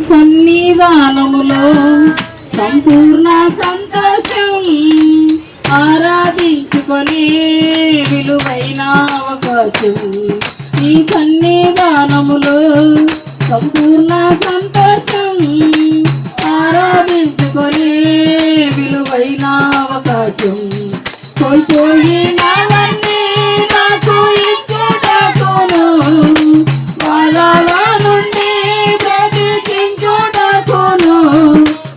సన్నిధానములో సంపూర్ణ సంతోషం ఆరాధించుకొని విలువైన అవకాశం ఈ సన్నిధానములో సంపూర్ణ సంతోషం ఆరాధించుకొని విలువైన అవకాశం కోల్పోయినవన్నీ నాకు ఇచ్చుటకును బాధల నుండి బ్రతికించుటకును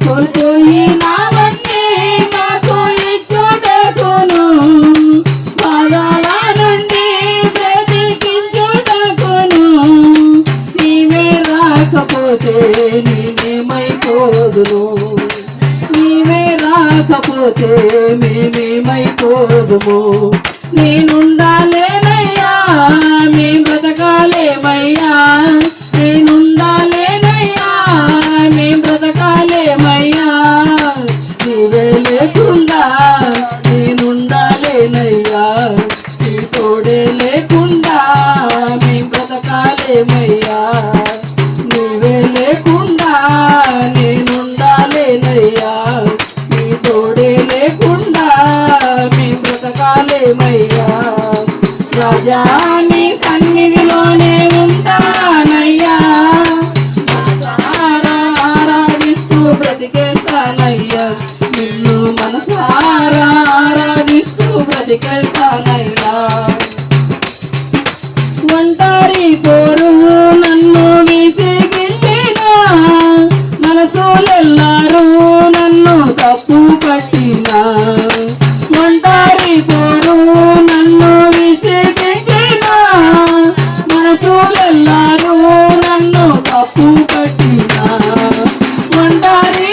కోల్పోయినవన్నీ నాకు ఇచ్చుటకును బాధల నుండి బ్రతికించుటకును నీవే రాకపోతే నేనేమైపోదును నీవే రాకపోతే మేమేమైపోదుము నేనుండాలేనయ్యా మే బ్రతకాలేమయ్యా నేనుండాలేనయ్యా మే బ్రతకాలేమయ్యా నీవే లేకుండా నేనుండాలేనయ్యా నీ తోడే లేకుండా మే బ్రతకాలేమయ్యా నీవే లేకుండా నేనుండాలేనయ్యా నీ తోడే లేకుండా మే బ్రతకాలేమయ్యా రాజా నీ సన్నిధిలోనే ఉంటానయ్యా మనసారా ఆరాధిస్తూ బ్రతికేస్తానయ్యా నిన్ను మనసారా ఆరాధిస్తూ బ్రతికేస్తానయ్యా ఒంటరి పోరు నన్ను విసిగించినా మనసులెల్లారు నన్ను తప్పు పట్టినా ఒంటరి పోరు నన్ను విసిగించినా మనసులెల్లారు నన్ను తప్పు పట్టినా ఒంటరి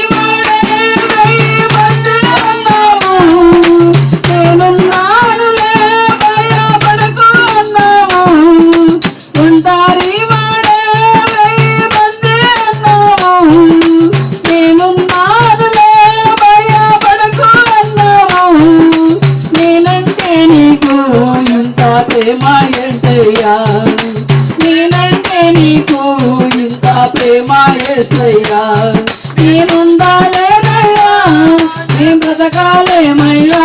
నేనున్నానులే భయపడకు అన్నావు ఒంటరి వాడే బందే అన్నావు నేనున్నానులే భయపడకు అన్నావు నేనంటే నీకు ఇంత ప్రేమ ఏంటయ్యా నేనంటే నీకు ఇంత ప్రేమ ఏంటయ్యా నేనుండాలేనయ్యా నే బ్రతకాలేమయ్యా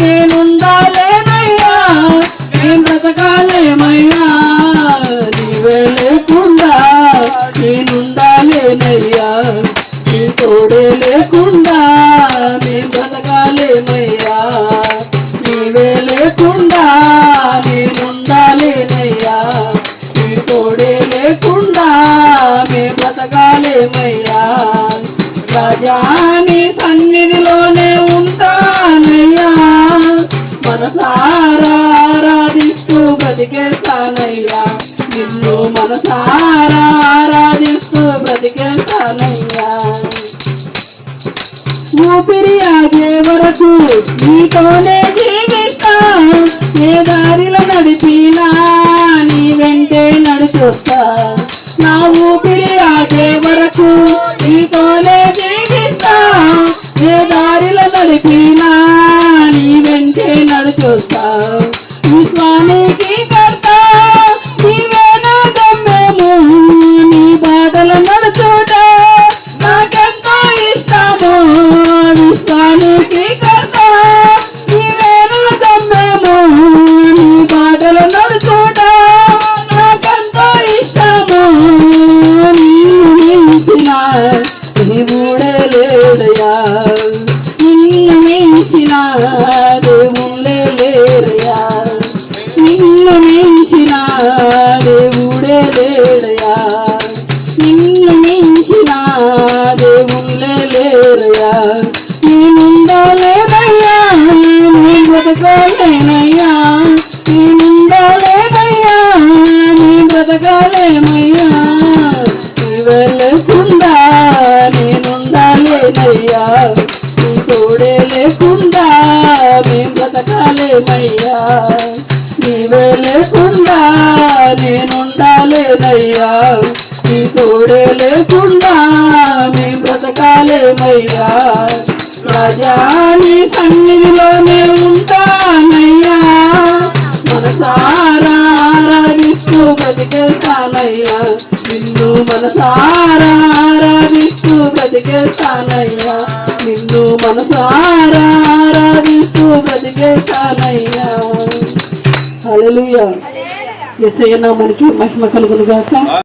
నేనుండాలేనయ్యా నే బ్రతకాలేమయ్యా నీవే లేకుండా నేనుండాలేనయ్యా నీ తోడే లేకుండా నే బ్రతకాలేమయ్యా నీవే లేకుండా నేనుండాలేనయ్యా నీ తోడే లేకుండా మే బ్రతకాలేమయ్యా రాజా నీ సన్నిధిలోనే ఉంటానయ్యా మనసారా ఆరాధిస్తూ బ్రతికేస్తానయ్యా నిన్ను మనసారా ఆరాధిస్తూ బ్రతికేస్తానయ్యా ఊపిరి ఆగే వరకు నీతోనే జీవిస్తా ఏ దారిలో నడిపినా నీ వెంటే నడుచొస్తా నా ఊపిరి ఆగే వరకు నీతోనే జీవిస్తా ఏ దారిలో నడిపినా నీ వెంటే నడుచొస్తా విశ్వానికి కర్త నీవే నా గమ్యము నీ బాటలు నడుచుట నాకెంతో ఇష్టము విశ్వానికి కర్త నీవే నా గమ్యము నీ బాటలు నడుచుట నాకెంతో ఇష్టము నిన్ను మించిన దేవుడే లేడయ్యా నిన్ను మించిన దేవుడే లేడయ్యా నిన్ను మించిన దేవుడే లేడయ్యా నిన్ను మించిన దేవుడే లేడయ్యా నేనుండాలేనయ్యా నీ బ్రతకాలేనయ్యా నేనుండాలేనయ్యా నీ బ్రతకాలేనయ్యా నీవే లేకుండా నేనుండాలేనయ్యా నీ తోడే లేకుండా మేం బ్రతకాలేమయ్యా నీవే లేకుండా నేనుండాలేనయ్యా నీ తోడే లేకుండా మేం బ్రతకాలేమయ్యా రాజా నీ సన్నిధిలోనే ఉంటానయ్యా మనసారా ఆరాధిస్తూ బ్రతికేస్తానయ్యా నిన్ను మనసారా ఆరాధిస్తూ బ్రతికేస్తానయ్యా, నిన్ను మనసారా ఆరాధిస్తూ బ్రతికేస్తానయ్యా. హల్లెలూయా. యేసయ్య నామమునకి మహిమ కలుగును గాక.